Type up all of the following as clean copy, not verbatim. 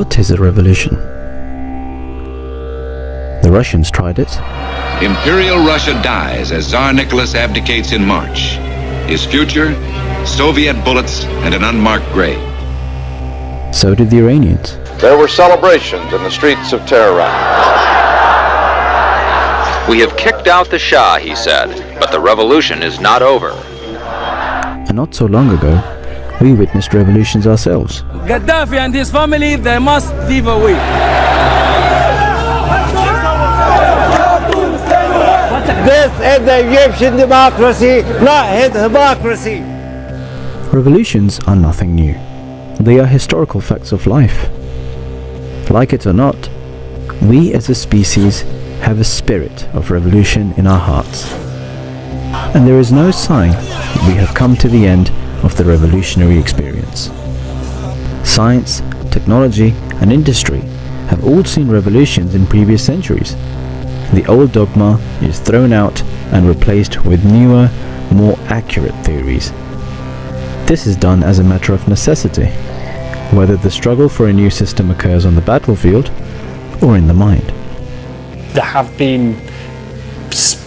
What is a revolution? The Russians tried it. Imperial Russia dies as Tsar Nicholas abdicates in March. His future, Soviet bullets and an unmarked grave. So did the Iranians. There were celebrations in the streets of Tehran. We have kicked out the Shah, he said, but the revolution is not over. And not so long ago, we witnessed revolutions ourselves. Gaddafi and his family, they must leave away. This is the Egyptian democracy, not hypocrisy. Revolutions are nothing new. They are historical facts of life. Like it or not, we as a species have a spirit of revolution in our hearts. And there is no sign that we have come to the end of the revolutionary experience. Science, technology, and industry have all seen revolutions in previous centuries. The old dogma is thrown out and replaced with newer, more accurate theories. This is done as a matter of necessity, whether the struggle for a new system occurs on the battlefield or in the mind. There have been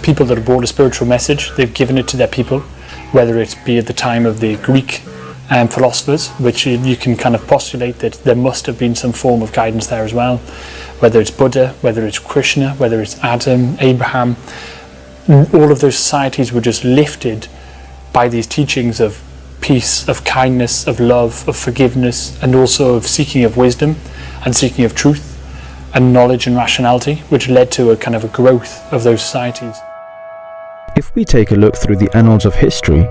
people that have brought a spiritual message. They've given it to their people, whether it be at the time of the Greek philosophers, which you can kind of postulate that there must have been some form of guidance there as well, whether it's Buddha, whether it's Krishna, whether it's Adam, Abraham. All of those societies were just lifted by these teachings of peace, of kindness, of love, of forgiveness, and also of seeking of wisdom and seeking of truth and knowledge and rationality, which led to a kind of a growth of those societies. If we take a look through the annals of history,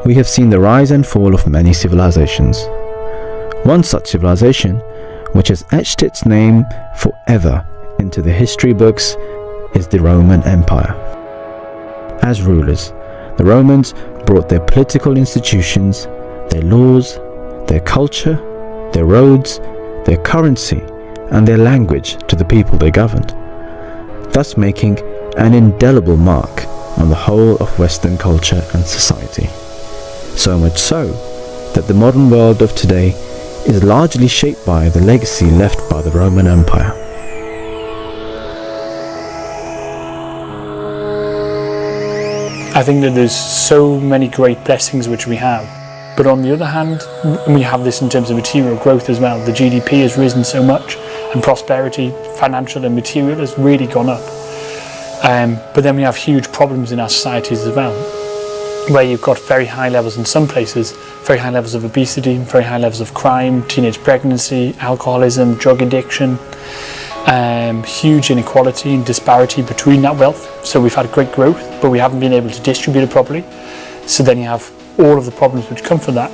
we have seen the rise and fall of many civilizations. One such civilization, which has etched its name forever into the history books, is the Roman Empire. As rulers, the Romans brought their political institutions, their laws, their culture, their roads, their currency, and their language to the people they governed, thus making an indelible mark on the whole of Western culture and society. So much so that the modern world of today is largely shaped by the legacy left by the Roman Empire. I think that there's so many great blessings which we have, but on the other hand, we have this in terms of material growth as well. The GDP has risen so much, and prosperity, financial and material, has really gone up. But then we have huge problems in our societies as well, where you've got very high levels in some places, very high levels of obesity, very high levels of crime, teenage pregnancy, alcoholism, drug addiction, huge inequality and disparity between that wealth. So we've had great growth, but we haven't been able to distribute it properly. So then you have all of the problems which come from that.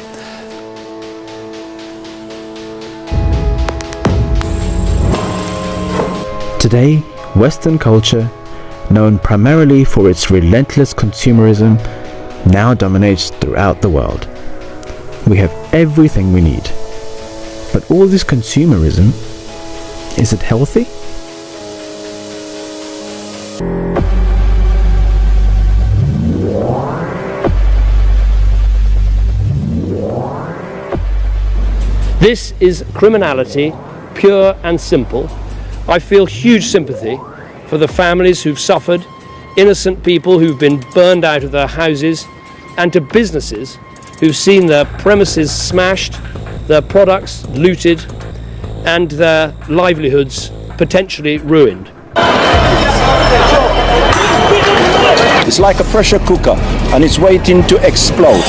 Today, Western culture, known primarily for its relentless consumerism, now dominates throughout the world. We have everything we need. But all this consumerism, is it healthy? This is criminality, pure and simple. I feel huge sympathy for the families who've suffered, innocent people who've been burned out of their houses, and to businesses who've seen their premises smashed, their products looted, and their livelihoods potentially ruined. It's like a pressure cooker and it's waiting to explode.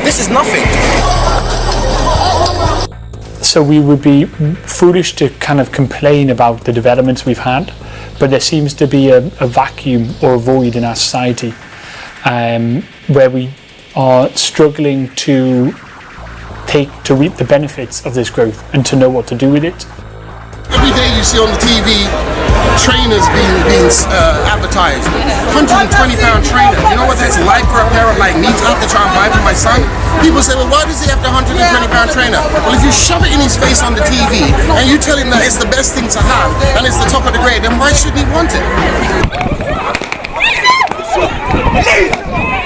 This is nothing. So we would be foolish to kind of complain about the developments we've had, but there seems to be a vacuum or a void in our society where we are struggling to reap the benefits of this growth and to know what to do with it. Every day you see on the TV trainers being advertised. 120-pound trainer. You know what that's like for a parent like me to have to try and buy for my son? People say, well, why does he have the 120-pound trainer? Well, if you shove it in his face on the TV and you tell him that it's the best thing to have and it's the top of the grade, then why should he want it?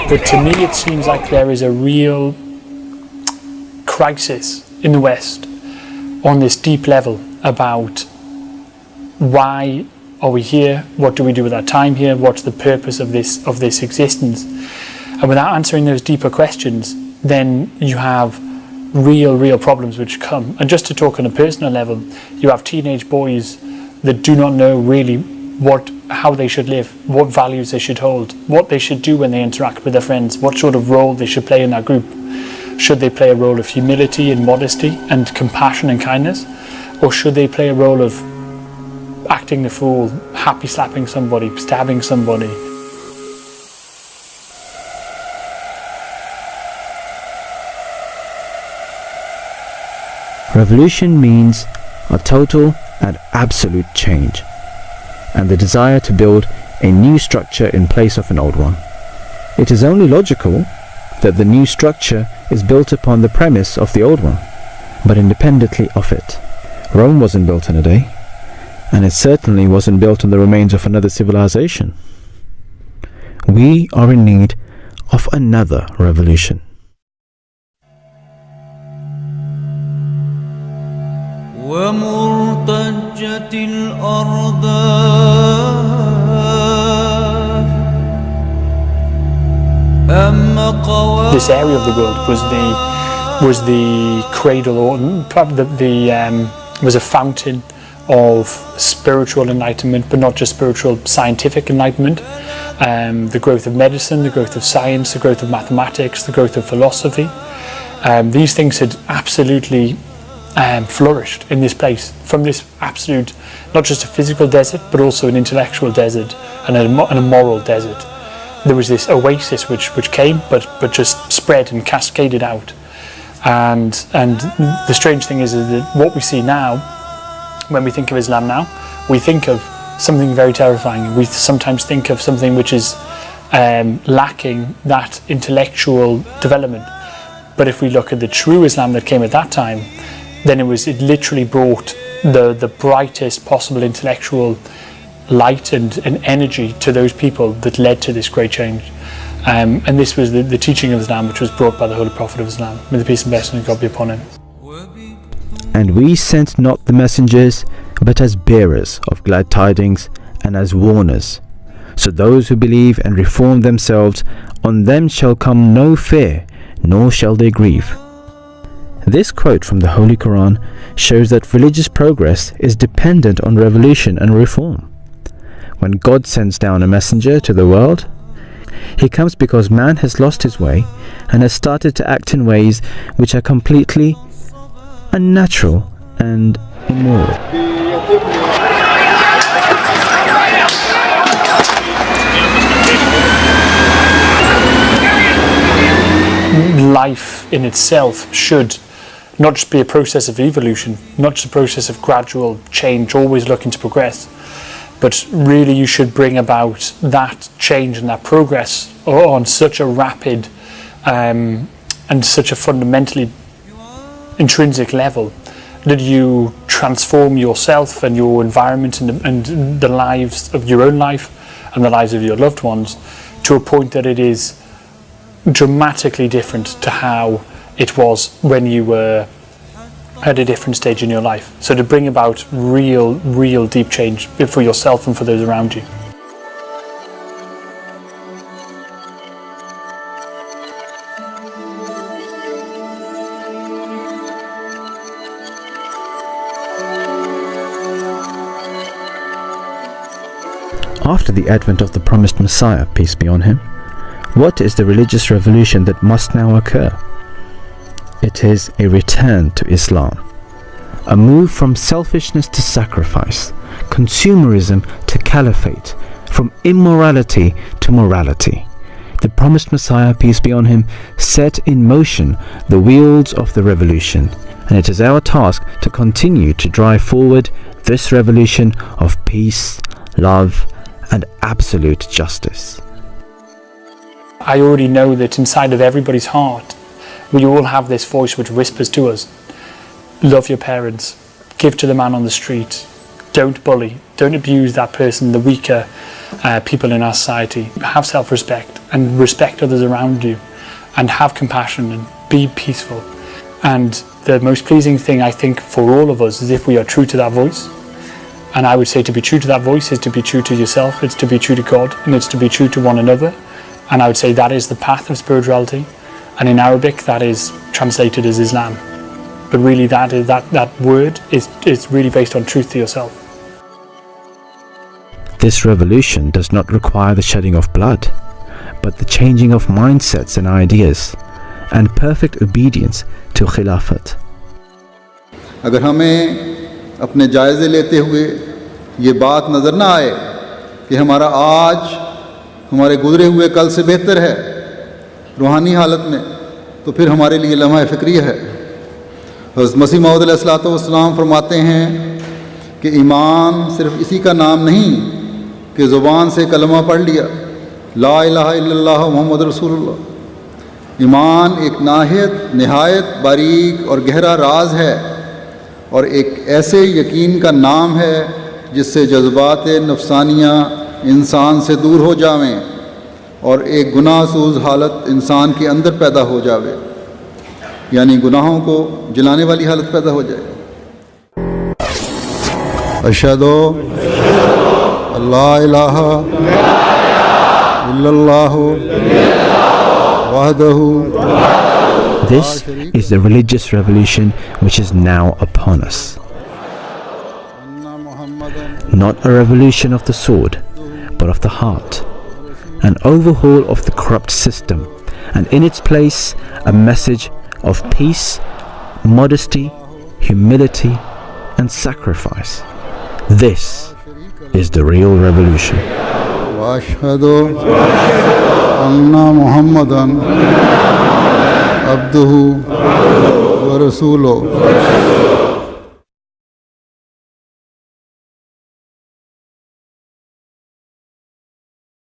But to me, it seems like there is a real crisis in the West on this deep level about why are we here, what do we do with our time here, what's the purpose of this existence. And without answering those deeper questions, then you have real problems which come. And just to talk on a personal level, you have teenage boys that do not know really how they should live, what values they should hold, what they should do when they interact with their friends, what sort of role they should play in that group. Should they play a role of humility and modesty and compassion and kindness? Or should they play a role of acting the fool, happy slapping somebody, stabbing somebody? Revolution means a total and absolute change, and the desire to build a new structure in place of an old one. It is only logical that the new structure is built upon the premise of the old one, but independently of it. Rome wasn't built in a day, and it certainly wasn't built on the remains of another civilization. We are in need of another revolution. ومرتجت الأرض This area of the world was the cradle, or probably was a fountain of spiritual enlightenment, but not just spiritual, scientific enlightenment. The growth of medicine, the growth of science, the growth of mathematics, the growth of philosophy. These things had absolutely flourished in this place, from this absolute, not just a physical desert, but also an intellectual desert and a moral desert. There was this oasis which came, but just spread and cascaded out. And the strange thing is that what we see now, when we think of Islam now, we think of something very terrifying. We sometimes think of something which is lacking that intellectual development. But if we look at the true Islam that came at that time, then it literally brought the brightest possible intellectual light and energy to those people that led to this great change. And this was the teaching of Islam, which was brought by the Holy Prophet of Islam. May the peace and blessing of God be upon him. And we sent not the messengers, but as bearers of glad tidings and as warners. So those who believe and reform themselves, on them shall come no fear, nor shall they grieve. This quote from the Holy Quran shows that religious progress is dependent on revolution and reform. When God sends down a messenger to the world, he comes because man has lost his way and has started to act in ways which are completely unnatural and immoral. Life in itself should not just be a process of evolution, not just a process of gradual change, always looking to progress, but really you should bring about that change and that progress on such a rapid and such a fundamentally intrinsic level that you transform yourself and your environment and the lives of your own life and the lives of your loved ones to a point that it is dramatically different to how it was when you were at a different stage in your life. So to bring about real deep change for yourself and for those around you. After the advent of the promised Messiah, peace be on him, what is the religious revolution that must now occur? It is a return to Islam, a move from selfishness to sacrifice, consumerism to caliphate, from immorality to morality. The promised Messiah, peace be on him, set in motion the wheels of the revolution, and it is our task to continue to drive forward this revolution of peace, love, and absolute justice. I already know that inside of everybody's heart, we all have this voice which whispers to us, love your parents, give to the man on the street, don't bully, don't abuse that person, the weaker people in our society. Have self-respect and respect others around you and have compassion and be peaceful. And the most pleasing thing I think for all of us is if we are true to that voice. And I would say to be true to that voice is to be true to yourself, it's to be true to God, and it's to be true to one another. And I would say that is the path of spirituality. And in Arabic, that is translated as Islam. But really, that word is really based on truth to yourself. This revolution does not require the shedding of blood, but the changing of mindsets and ideas, and perfect obedience to Khilafat. अगर हमें अपने जायज़े लेते हुए ये बात नज़र ना आए कि हमारा आज हमारे गुज़रे हुए कल से बेहतर है रूहानी हालत में, तो फिर हमारे लिए लम्हा फ़िक्रिया है। हज़रत मसीह मौऊद अलैहिस्सलातु वस्सलाम फरमाते हैं कि ईमान सिर्फ़ इसी का नाम नहीं कि ज़ुबान से कलमा पढ़ लिया, ला इलाहा इल्लल्लाह मुहम्मद रसूलुल्लाह। ईमान एक नहायत बारीक और गहरा राज है और एक ऐसे यकीन का नाम है जिससे जज्बात नफसानियाँ इंसान से दूर हो जावें और एक गुनाहसूज हालत इंसान के अंदर पैदा हो जावे, यानी गुनाहों को जलाने वाली हालत पैदा हो जाए। अशहदु अल्ला इलाहा इल्लल्लाहु वहदहु। This is the religious revolution which is now upon us. Not a revolution of the sword, but of the heart. An overhaul of the corrupt system, and in its place a message of peace, modesty, humility, and sacrifice. This is the real revolution. Ashhadu anna Muhammadan abduhu wa rasuluhu.